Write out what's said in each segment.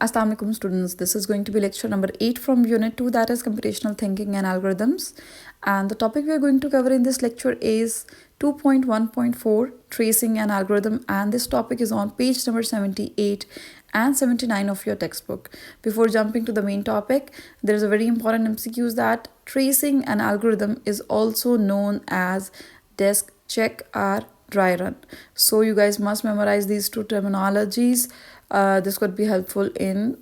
Assalamu alaikum students, this is going to be lecture number 8 from unit 2, that is computational thinking and algorithms, and the topic we are going to cover in this lecture is 2.1.4 tracing an algorithm, and this topic is on page number 78 and 79 of your textbook. Before jumping to the main topic, there is a very important MCQ that tracing an algorithm is also known as desk check or dry run. So you guys must memorize these two terminologies. This could be helpful in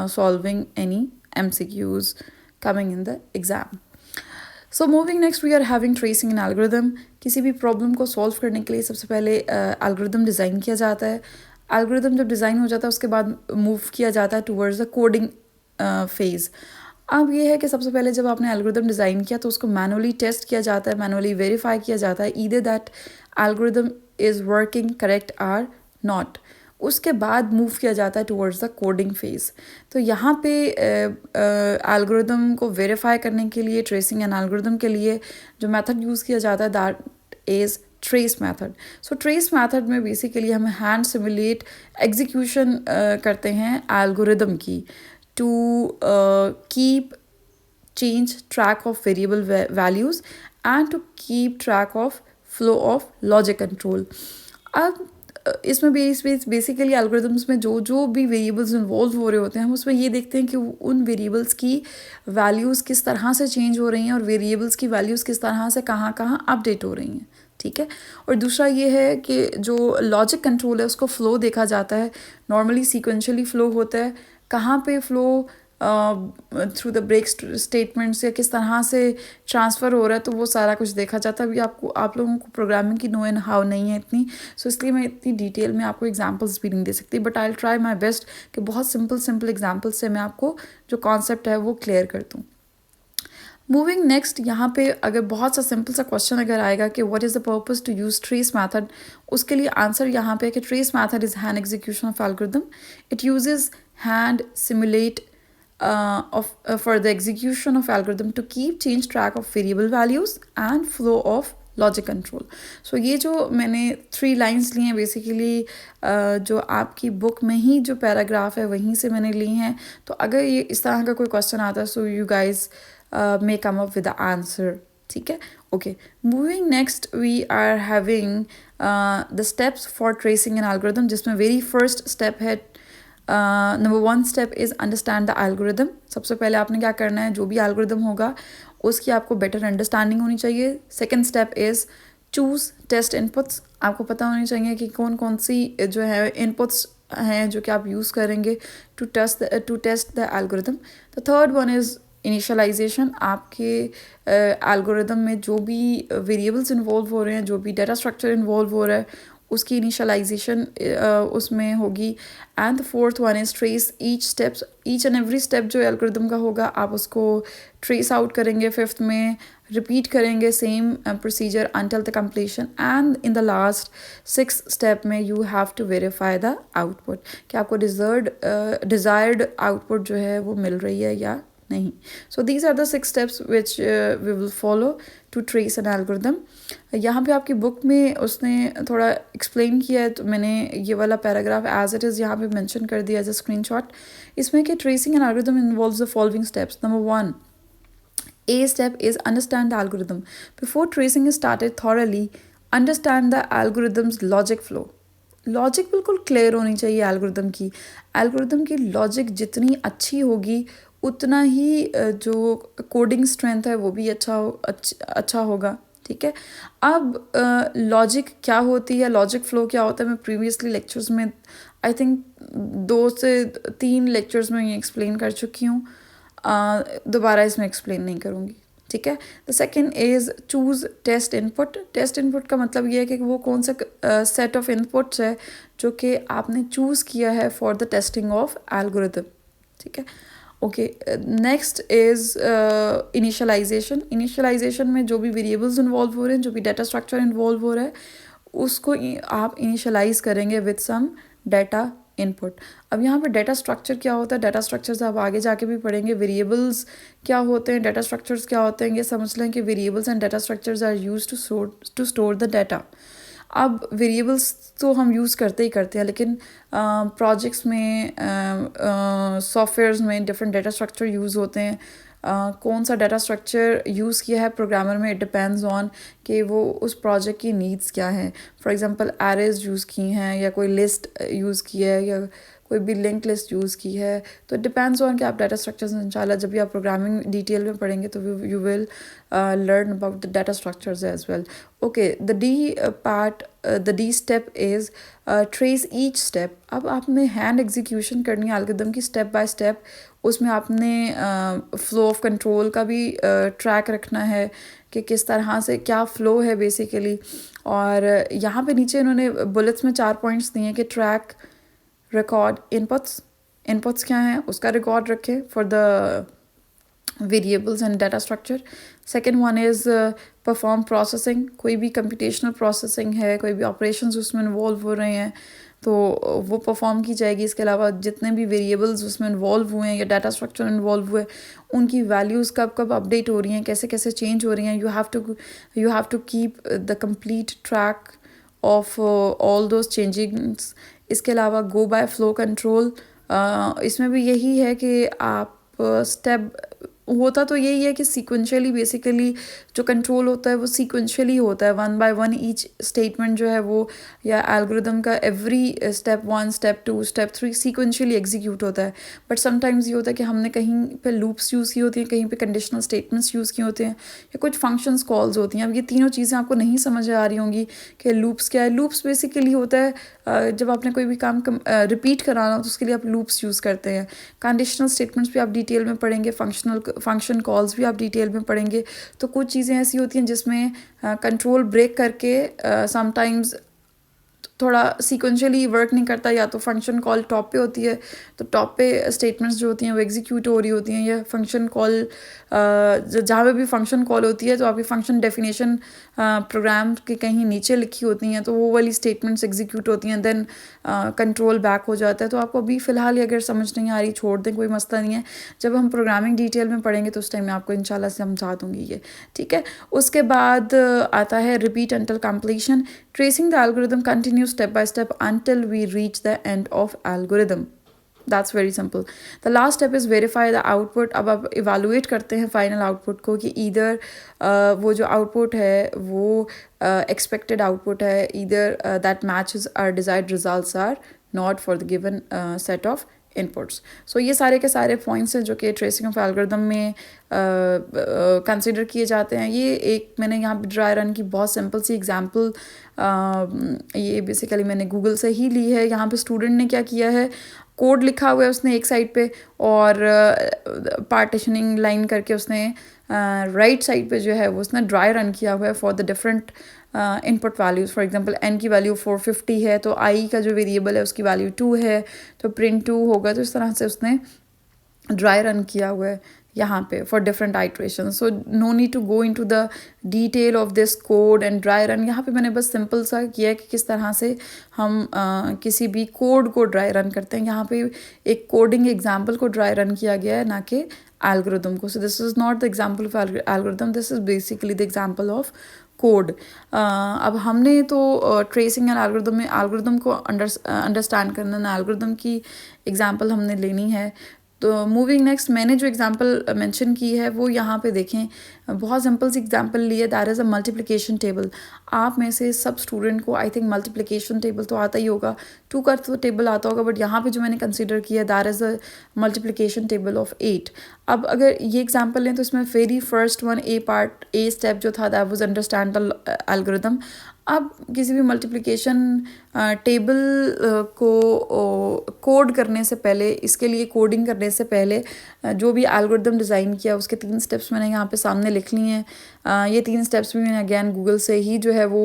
solving any MCQs coming in the exam. So moving next, we are having tracing an algorithm. किसी भी problem को solve करने के लिए सबसे पहले algorithm design किया जाता है. एल्गोरिदम जब डिज़ाइन हो जाता है उसके बाद मूव किया जाता है टूवर्ड्स द कोडिंग फेज़. अब ये है कि सबसे पहले जब आपने एल्गोरिदम डिज़ाइन किया तो उसको मैनुअली टेस्ट किया जाता है, मैनुअली वेरीफाई किया जाता है either that algorithm is working correct or not. उसके बाद मूव किया जाता है टुवर्ड्स द कोडिंग फेज़. तो यहाँ पे एल्गोरिदम को वेरीफाई करने के लिए, ट्रेसिंग एन एल्गोरिदम के लिए जो मेथड यूज़ किया जाता है that is trace method. So trace method में बेसिकली हम हैंड सिमुलेट एग्जीक्यूशन करते हैं एल्गोरिदम की to keep change track of variable values and to keep track of flow of logic control. अब इसमें बेसिकली एल्गोरिदम्स में जो भी वेरिएबल्स इन्वॉल्व हो रहे होते हैं हम उसमें ये देखते हैं कि उन वेरिएबल्स की वैल्यूज़ किस तरह से चेंज हो रही हैं और वेरिएबल्स की वैल्यूज़ किस तरह से कहाँ कहाँ अपडेट हो रही हैं. ठीक है. और दूसरा ये है कि जो लॉजिक कंट्रोल है उसको फ़्लो देखा जाता है. नॉर्मली सीक्वेंशियली फ़्लो होता है. कहाँ पे flow through the break statements या किस तरह से ट्रांसफ़र हो रहा है तो वो सारा कुछ देखा जाता है. अभी आप लोगों को प्रोग्रामिंग की नो एंड हाउ नहीं है इतनी, सो इसलिए मैं इतनी डिटेल में आपको एग्जांपल्स भी नहीं दे सकती, but I will try my best कि बहुत सिंपल एग्जांपल्स से मैं आपको जो कॉन्सेप्ट है वो क्लियर कर दूँ. मूविंग नेक्स्ट, यहाँ पे अगर बहुत सा सिंपल सा क्वेश्चन अगर आएगा कि what is the purpose to use trace method, उसके लिए आंसर यहाँ पे है कि trace method is hand execution of algorithm. It uses hand simulate for the execution of algorithm to keep change track of variable values and flow of logic control. So ये जो मैंने 3 lines ली हैं basically जो आपकी book में ही जो paragraph है वहीं से मैंने ली हैं. तो अगर ये इस तरह का कोई क्वेश्चन आता है so you guys may come up with the answer. ठीक है. Okay, moving next we are having the steps for tracing an algorithm, जिसमें वेरी फर्स्ट स्टेप है number 1 step is understand the algorithm. सबसे पहले आपने क्या करना है, जो भी एल्गोरिदम होगा उसकी आपको बेटर अंडरस्टैंडिंग होनी चाहिए. Second step is choose test inputs. आपको पता होनी चाहिए कि कौन कौन सी जो है इनपुट्स हैं जो कि आप यूज़ करेंगे to test the algorithm. The third one is initialization. आपके एल्गोरिदम में जो भी वेरिएबल्स इन्वॉल्व हो रहे हैं, जो भी डाटा स्ट्रक्चर इन्वॉल्व हो रहा है उसकी इनिशियलाइजेशन उसमें होगी. And the fourth one is trace each and every step जो एल्गोरिदम का होगा आप उसको ट्रेस आउट करेंगे. फिफ्थ में रिपीट करेंगे same procedure until the completion. And in the last 6th step में you have to verify the output कि आपको डिज़ायर्ड आउटपुट जो है वो मिल रही है या नहीं. So these are the 6 steps which we will follow to trace an algorithm. यहाँ पे आपकी बुक में उसने थोड़ा एक्सप्लेन किया है तो मैंने ये वाला पैराग्राफ एज इट इज़ यहाँ पे मेंशन कर दिया एज अ स्क्रीनशॉट. इसमें कि tracing an algorithm involves the following steps. Number 1, A step is understand the algorithm. Before tracing is started thoroughly, understand the algorithm's logic flow. Logic बिल्कुल clear होनी चाहिए algorithm की. Algorithm की logic जितनी अच्छी होगी उतना ही जो कोडिंग स्ट्रेंथ है वो भी अच्छा होगा. ठीक है. अब लॉजिक क्या होती है, लॉजिक फ्लो क्या होता है, मैं प्रीवियसली लेक्चर्स में आई थिंक 2 से 3 लेक्चर्स में ये एक्सप्लेन कर चुकी हूँ. दोबारा इसमें एक्सप्लेन नहीं करूँगी. ठीक है. The second is choose test input. Test input का मतलब ये है कि वो कौन सा सेट ऑफ इनपुट्स है जो कि आपने चूज़ किया है for the testing of algorithm. ठीक है. Okay, next is initialization. Initialization में जो भी वेरिएबल्स इन्वॉल्व हो रहे हैं, जो भी डाटा स्ट्रक्चर इन्वॉल्व हो रहा है उसको आप इनिशियलाइज करेंगे विद सम डाटा इनपुट. अब यहाँ पे डाटा स्ट्रक्चर क्या होता है, डाटा स्ट्रक्चर्स आप आगे जाके भी पढ़ेंगे. वेरिएबल्स क्या होते हैं, डाटा स्ट्रक्चर्स क्या होते हैं, ये समझ लें कि variables and data structures are used to store the data. अब वेरिएबल्स तो हम यूज़ करते ही करते हैं, लेकिन प्रोजेक्ट्स में सॉफ्टवेयर्स में डिफरेंट डाटा स्ट्रक्चर यूज़ होते हैं. कौन सा डाटा स्ट्रक्चर यूज़ किया है प्रोग्रामर में, इट डिपेंड्स ऑन कि वो उस प्रोजेक्ट की नीड्स क्या हैं. फॉर एग्जांपल एरेज यूज़ की हैं, या कोई लिस्ट यूज़ की है, या कोई भी लिंक लिस्ट यूज़ की है. तो इट डिपेंड्स ऑन कि आप डाटा स्ट्रक्चर्स इंशाल्लाह जब भी आप प्रोग्रामिंग डिटेल में पढ़ेंगे तो you will learn about the data structures as well. Okay, the D part, the D step is trace each step. अब आपने हैंड एग्जीक्यूशन करनी है एल्गोरिथम की स्टेप बाय स्टेप. उसमें आपने फ्लो ऑफ कंट्रोल का भी ट्रैक रखना है कि किस तरह से क्या फ़्लो है बेसिकली. और यहाँ पे नीचे इन्होंने बुलेट्स में 4 पॉइंट्स दिए हैं कि ट्रैक, रिकॉर्ड, इनपुट्स क्या हैं उसका रिकॉर्ड रखें for the variables and data structure. Second one is perform processing. कोई भी computational processing है, कोई भी operations उसमें involve हो रहे हैं तो वो perform की जाएगी. इसके अलावा जितने भी variables उसमें involve हुए हैं या data structure involve हुए, उनकी values कब कब update हो रही हैं, कैसे कैसे change हो रही हैं. You have to keep the complete track of all those changings. इसके अलावा go by flow control. इसमें भी यही है कि आप स्टेप होता तो यही है कि सीक्वेंशियली बेसिकली जो कंट्रोल होता है वो सीक्वेंशियली होता है, 1 बाय 1 ईच स्टेटमेंट जो है वो, या एल्गोरिदम का every step 1, step 2, step 3 sequentially execute होता है. बट समटाइम्स ये होता है कि हमने कहीं पे लूप्स यूज़ की होती हैं, कहीं पे कंडीशनल स्टेटमेंट्स यूज़ किए होते हैं, या कुछ फंक्शंस कॉल्स होती हैं. अब ये तीनों चीज़ें आपको नहीं समझ आ रही होंगी कि लूप्स क्या है. लूप्स बेसिकली होता है जब आपने कोई भी काम रिपीट कराना हो तो उसके लिए आप लूप्स यूज़ करते हैं. कंडीशनल स्टेटमेंट्स भी आप डिटेल में पढ़ेंगे, फंक्शन कॉल्स भी आप डिटेल में पढ़ेंगे. तो कुछ चीज़ें ऐसी होती हैं जिसमें कंट्रोल ब्रेक करके समटाइम्स थोड़ा सीक्वेंशियली वर्क नहीं करता, या तो फंक्शन कॉल टॉप पे होती है तो टॉप पे स्टेटमेंट्स जो होती हैं वो एग्जीक्यूट हो रही होती हैं, या फंक्शन कॉल जहाँ पे भी फंक्शन कॉल होती है तो आपकी फंक्शन डेफिनेशन प्रोग्राम के कहीं नीचे लिखी होती हैं तो वो वाली स्टेटमेंट्स एग्जीक्यूट होती हैं, देन कंट्रोल बैक हो जाता है. तो आपको अभी फ़िलहाल अगर समझ नहीं आ रही छोड़ दें, कोई मसला नहीं है. जब हम प्रोग्रामिंग डिटेल में पढ़ेंगे तो उस टाइम मैं आपको इंशाल्लाह समझा दूँगी ये, ठीक है. उसके बाद आता है repeat until completion. Tracing the algorithm continues step by step until we reach the end of algorithm. That's very simple. The last step is verify the output. अब आप evaluate करते हैं final output को कि either वो जो output है वो expected output है, either that matches our desired results are not for the given set of inputs. So ये सारे के सारे पॉइंट्स हैं जो कि ट्रेसिंग ऑफ एल्गोरिदम में कंसिडर किए जाते हैं. ये एक मैंने यहाँ पे ड्राई रन की बहुत सिंपल सी एग्जांपल ये बेसिकली मैंने गूगल से ही ली है. यहाँ पे स्टूडेंट ने क्या किया है, कोड लिखा हुआ है उसने एक साइड पे और पार्टीशनिंग लाइन करके उसने राइट साइड पे जो है वो उसने ड्राई रन किया हुआ है for the different input values. For example n की वैल्यू 450 है तो i का जो वेरिएबल है उसकी वैल्यू 2 है तो प्रिंट 2 होगा. तो इस तरह से उसने ड्राई रन किया हुआ है यहाँ पे for different iteration. So no need to go into the detail of this code and dry run. यहाँ पे मैंने बस सिंपल सा किया है कि किस तरह से हम किसी भी कोड को ड्राई रन करते हैं. यहाँ पे एक कोडिंग एग्जाम्पल को ड्राई रन किया गया है, ना कि एल्गोरिदम को. So this is not the example of algorithm, this is basically the example of code. अब हमने तो ट्रेसिंग एंड एल्गोरिदम में एल्गोरिदम को अंडरस्टैंड करना ना, एल्गोरिदम की एग्जांपल हमने लेनी है. तो मूविंग नेक्स्ट, मैंने जो एग्जांपल मेंशन की है वो यहाँ पे देखें, बहुत सिंपल सी एग्जांपल ली है. That is a multiplication table. आप में से सब स्टूडेंट को आई थिंक मल्टीप्लिकेशन टेबल तो आता ही होगा, 2 का तो टेबल आता होगा, बट यहाँ पे जो मैंने कंसिडर किया that is a multiplication table of 8. अब अगर ये एग्जांपल लें तो इसमें very first one a step जो था that was understand the algorithm. अब किसी भी मल्टीप्लिकेशन टेबल को कोड करने से पहले, इसके लिए कोडिंग करने से पहले जो भी एल्गोरिदम डिज़ाइन किया उसके 3 स्टेप्स मैंने यहाँ पे सामने लिख लिए हैं. ये 3 स्टेप्स भी मैंने अगेन गूगल से ही जो है वो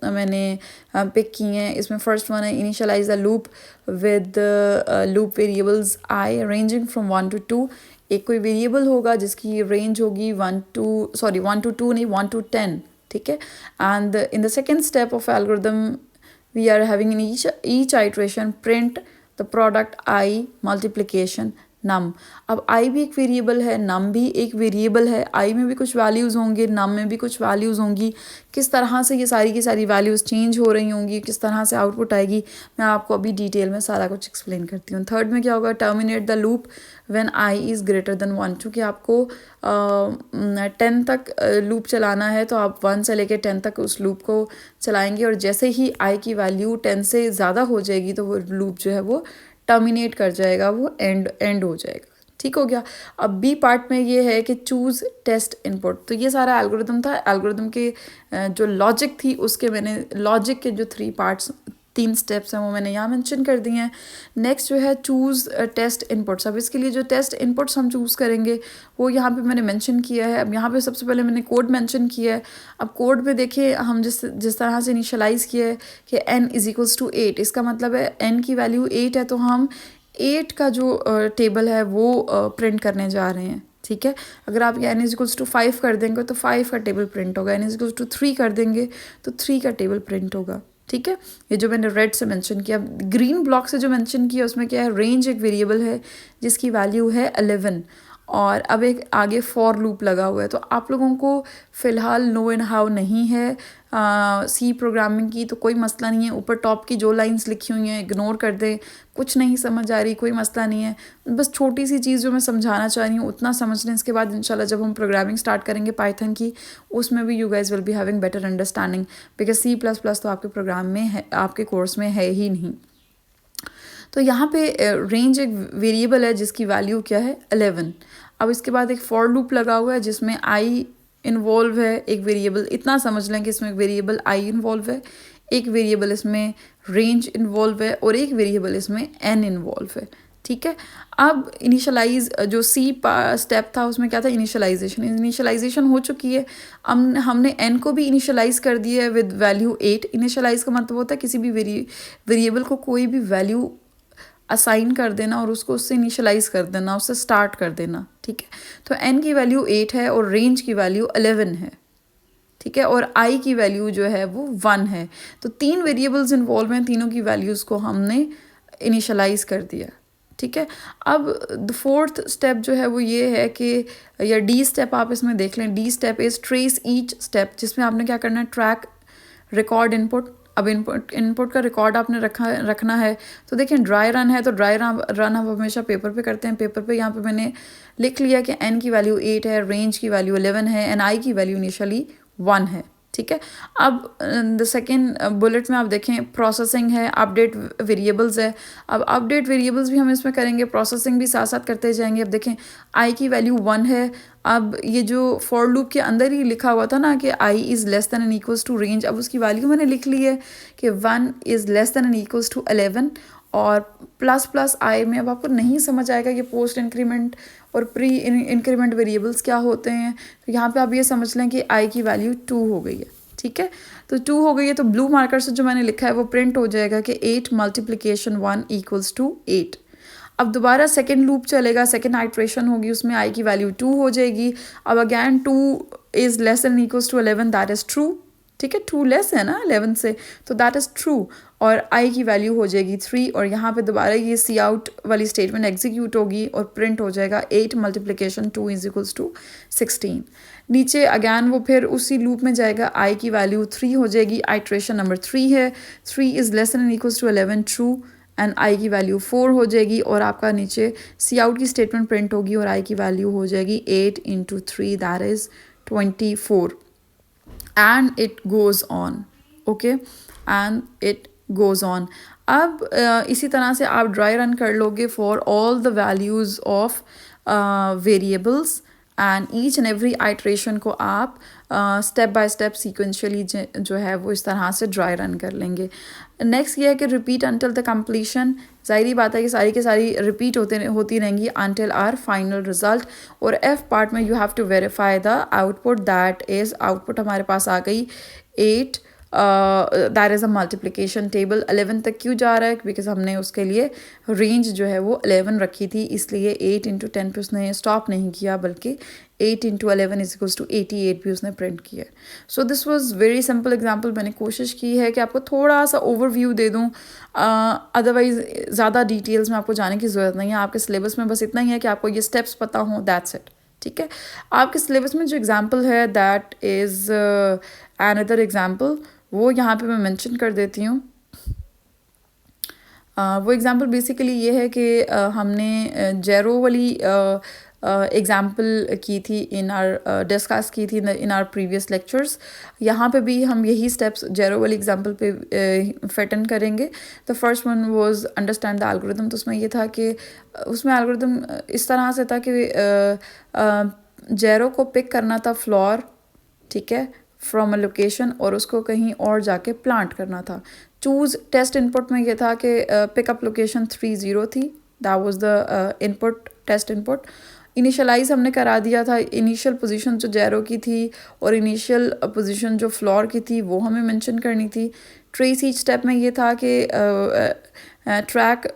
मैंने पिक किए हैं. इसमें फर्स्ट वन है initialize the loop with loop variables i ranging from 1 to 2. एक कोई वेरिएबल होगा जिसकी रेंज होगी 1 to 2 नहीं 1 to 10, ठीक है. And in the second step of algorithm we are having in each iteration print the product I multiplication num. अब I भी एक वेरिएबल है, नम भी एक वेरिएबल है, आई में भी कुछ वैल्यूज़ होंगे, नम में भी कुछ वैल्यूज़ होंगी। किस तरह से ये सारी की सारी वैल्यूज़ चेंज हो रही होंगी, किस तरह से आउटपुट आएगी, मैं आपको अभी डिटेल में सारा कुछ एक्सप्लेन करती हूँ। थर्ड में क्या होगा, terminate the loop when I is greater than 1। चूँकि आपको 10 तक लूप चलाना है तो आप 1 से लेकर 10 तक उस लूप को चलाएंगे, और जैसे ही आई की वैल्यू 10 से ज़्यादा हो जाएगी तो वो लूप जो है वो टर्मिनेट कर जाएगा, वो एंड हो जाएगा। ठीक हो गया। अब बी पार्ट में ये है कि चूज़ टेस्ट इनपुट। तो ये सारा एल्गोरिदम था। एल्गोरिदम के जो लॉजिक थी उसके मैंने लॉजिक के जो 3 स्टेप्स हैं वो मैंने यहाँ मेंशन कर दिए हैं। नेक्स्ट जो है चूज़ टेस्ट इनपुट्स। अब इसके लिए जो टेस्ट इनपुट्स हम चूज़ करेंगे वो यहाँ पे मैंने मेंशन किया है। अब यहाँ पे सबसे पहले मैंने कोड मेंशन किया है। अब कोड में देखिए हम जिस तरह से इनिशियलाइज़ किया है कि n = 8, इसका मतलब है n की वैल्यू 8 है तो हम 8 का जो टेबल है वो प्रिंट करने जा रहे हैं। ठीक है। अगर आप n = 5 कर देंगे तो 5 का टेबल प्रिंट होगा, n = 3 कर देंगे तो 3 का टेबल प्रिंट होगा। ठीक है। ये जो मैंने रेड से मेंशन किया। ग्रीन ब्लॉक से जो मेंशन किया उसमें क्या है, रेंज एक वेरिएबल है जिसकी वैल्यू है 11, और अब एक आगे फॉर लूप लगा हुआ है। तो आप लोगों को फ़िलहाल नो एंड हाउ नहीं है सी प्रोग्रामिंग की, तो कोई मसला नहीं है। ऊपर टॉप की जो लाइंस लिखी हुई हैं इग्नोर कर दें, कुछ नहीं समझ आ रही कोई मसला नहीं है। बस छोटी सी चीज़ जो मैं समझाना चाह रही हूँ उतना समझ लें। इसके बाद इंशाल्लाह जब हम प्रोग्रामिंग स्टार्ट करेंगे पाइथन की, उसमें भी you guys will be having better understanding, because C++ तो आपके प्रोग्राम में है, आपके कोर्स में है ही नहीं। तो यहाँ पे रेंज एक वेरिएबल है जिसकी वैल्यू क्या है, 11। अब इसके बाद एक फॉर लूप लगा हुआ है जिसमें आई इन्वॉल्व है, एक वेरिएबल। इतना समझ लें कि इसमें एक वेरिएबल आई इन्वॉल्व है, एक वेरिएबल इसमें रेंज इन्वॉल्व है, और एक वेरिएबल इसमें n इन्वॉल्व है। ठीक है। अब इनिशियलाइज जो सी स्टेप था उसमें क्या था, इनिशियलाइजेशन हो चुकी है। हमने n को भी इनिशियलाइज कर दिया है विद वैल्यू 8। इनिशियलाइज का मतलब होता है किसी भी वेरिएबल को कोई भी वैल्यू असाइन कर देना और उसको उससे इनिशियलाइज कर देना, उससे स्टार्ट कर देना। ठीक है। तो n की वैल्यू 8 है और रेंज की वैल्यू 11 है। ठीक है। और i की वैल्यू जो है वो 1 है। तो 3 वेरिएबल्स इन्वॉल्व हैं, तीनों की वैल्यूज़ को हमने इनिशियलाइज कर दिया। ठीक है। अब द फोर्थ स्टेप जो है वो ये है कि, या डी स्टेप आप इसमें देख लें, D step is trace each step, जिसमें आपने क्या करना है, ट्रैक रिकॉर्ड इनपुट। अब इनपुट का रिकॉर्ड आपने रखना है। तो देखिए ड्राई रन है तो ड्राई रन हम हमेशा पेपर पे करते हैं। पेपर पे यहाँ पे मैंने लिख लिया कि n की वैल्यू 8 है, रेंज की वैल्यू 11 है, एंड i की वैल्यू इनिशियली 1 है। ठीक है। अब द सेकेंड बुलेट में आप देखें प्रोसेसिंग है, अपडेट वेरिएबल्स है। अब अपडेट वेरिएबल्स भी हम इसमें करेंगे, प्रोसेसिंग भी साथ साथ करते जाएंगे। अब देखें i की वैल्यू 1 है। अब ये जो फॉर लूप के अंदर ही लिखा हुआ था ना कि i is less than and equals to range, अब उसकी वैल्यू मैंने लिख ली है कि 1 is less than and equals to 11, और प्लस आई में अब आपको नहीं समझ आएगा कि पोस्ट इंक्रीमेंट और प्री इंक्रीमेंट वेरिएबल्स क्या होते हैं। तो यहाँ पे आप ये समझ लें कि आई की वैल्यू 2 हो गई है। ठीक है। तो 2 हो गई है तो ब्लू मार्कर से जो मैंने लिखा है वो प्रिंट हो जाएगा कि 8 × 1 = 8। अब दोबारा सेकेंड लूप चलेगा, सेकेंड आइट्रेशन होगी, उसमें आई की वैल्यू 2 हो जाएगी। अब again 2 is less than equals to 11, that is true. ठीक है। 2 लेस है ना 11 से, तो दैट इज़ ट्रू, और आई की वैल्यू हो जाएगी 3, और यहाँ पे दोबारा ये सी आउट वाली स्टेटमेंट एग्जीक्यूट होगी और प्रिंट हो जाएगा 8 × 2 = 16। नीचे अगैन वो फिर उसी लूप में जाएगा, आई की वैल्यू 3 हो जाएगी, आइट्रेशन नंबर 3 है, 3 is less than equals to 11, true, and i की वैल्यू 4 हो जाएगी, और आपका नीचे सी आउट की स्टेटमेंट प्रिंट होगी और आई की वैल्यू हो जाएगी 8 × 3, that is 24, and it goes on. Okay, and it goes on. अब इसी तरह से आप ड्राई रन कर लोगे for all the values of variables, and each and every iteration को आप स्टेप बाय स्टेप सीक्वेंशियली जो है वो इस तरह से ड्राई रन कर लेंगे। नेक्स्ट ये है कि रिपीट अंटिल द कंप्लीशन। ज़ाहिरी बात है कि सारी की सारी रिपीट होती रहेंगी अंटिल आर फाइनल रिजल्ट। और एफ पार्ट में you have to verify the output, that is output हमारे पास आ गई 8 that is a multiplication table. 11 तक क्यों जा रहा है, बिकॉज हमने उसके लिए रेंज जो है वो 11 रखी थी, इसलिए 8 इंटू 10 पे उसने स्टॉप नहीं किया, बल्कि 8 इंटू 11 इज इक्वल्स टू 88 भी उसने प्रिंट किया। So this was very simple example. मैंने कोशिश की है कि आपको थोड़ा सा ओवरव्यू दे दूँ, अदरवाइज ज़्यादा डिटेल्स में आपको जाने की ज़रूरत नहीं है। आपके सिलेबस में बस इतना ही है कि आपको ये स्टेप्स पता हों, दैट्स इट। ठीक है, आपके सिलेबस में जो एग्जाम्पल है दैट इज़ अनदर एग्जाम्पल, वो यहाँ पे मैं मेंशन कर देती हूँ। वो एग्ज़ाम्पल बेसिकली ये है कि हमने जेरो वाली एग्ज़ाम्पल की थी इन आर डिस्कस की थी इन आर प्रीवियस लेक्चर्स। यहाँ पे भी हम यही स्टेप्स जेरो वाली एग्ज़ाम्पल पे फिट इन करेंगे। The first one was understand the algorithm. तो उसमें ये था कि उसमें एल्गोरिथम इस तरह से था कि जेरो को पिक करना था फ्लोर, ठीक है, फ्रॉम अ लोकेशन, और उसको कहीं और जाके प्लांट करना था। चूज़ टेस्ट इनपुट में ये था कि पिकअप लोकेशन 30 थी, that was the input, test input. Initialize हमने करा दिया था, इनिशियल पोजीशन जो जेरो की थी और इनिशियल पोजीशन जो फ्लोर की थी वो हमें मेंशन करनी थी। ट्रेस ईच स्टेप में ये था कि ट्रैक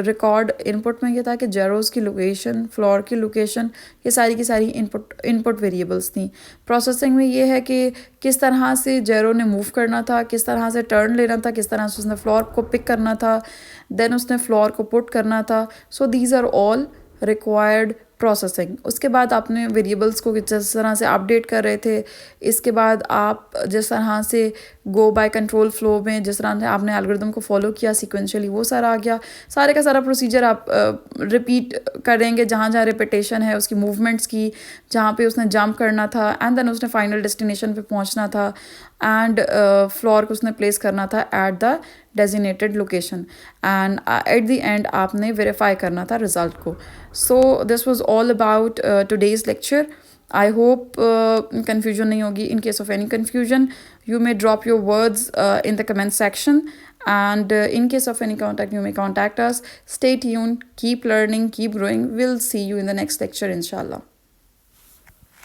रिकॉर्ड इनपुट में ये था कि जेरोज़ की लोकेशन, फ्लोर की लोकेशन, ये सारी की सारी इनपुट वेरिएबल्स थी। प्रोसेसिंग में ये है कि किस तरह से जेरो ने मूव करना था, किस तरह से टर्न लेना था, किस तरह से उसने फ्लोर को पिक करना था, देन उसने फ्लोर को पुट करना था। So these are all required processing. उसके बाद आपने वेरिएबल्स को जिस तरह से अपडेट कर रहे थे, इसके बाद आप जिस तरह से गो बाय कंट्रोल फ्लो में जिस तरह से आपने एल्गोरिथम को फॉलो किया सिक्वेंशियली, वो सारा आ गया। सारे का सारा प्रोसीजर आप रिपीट करेंगे, जहाँ जहाँ रिपीटेशन है उसकी मूवमेंट्स की, जहाँ पे उसने जंप करना था एंड देन उसने फाइनल डेस्टिनेशन पे पहुँचना था एंड फ्लोर को उसने प्लेस करना था at the designated location and at the end आपने वेरीफाई करना था रिजल्ट को। So this was all about today's lecture. I hope confusion नहीं होगी। In case of any confusion you may drop your words in the comment section, and in case of any contact you may contact us. Stay tuned, keep learning, keep growing. We'll see you in the next lecture, inshallah.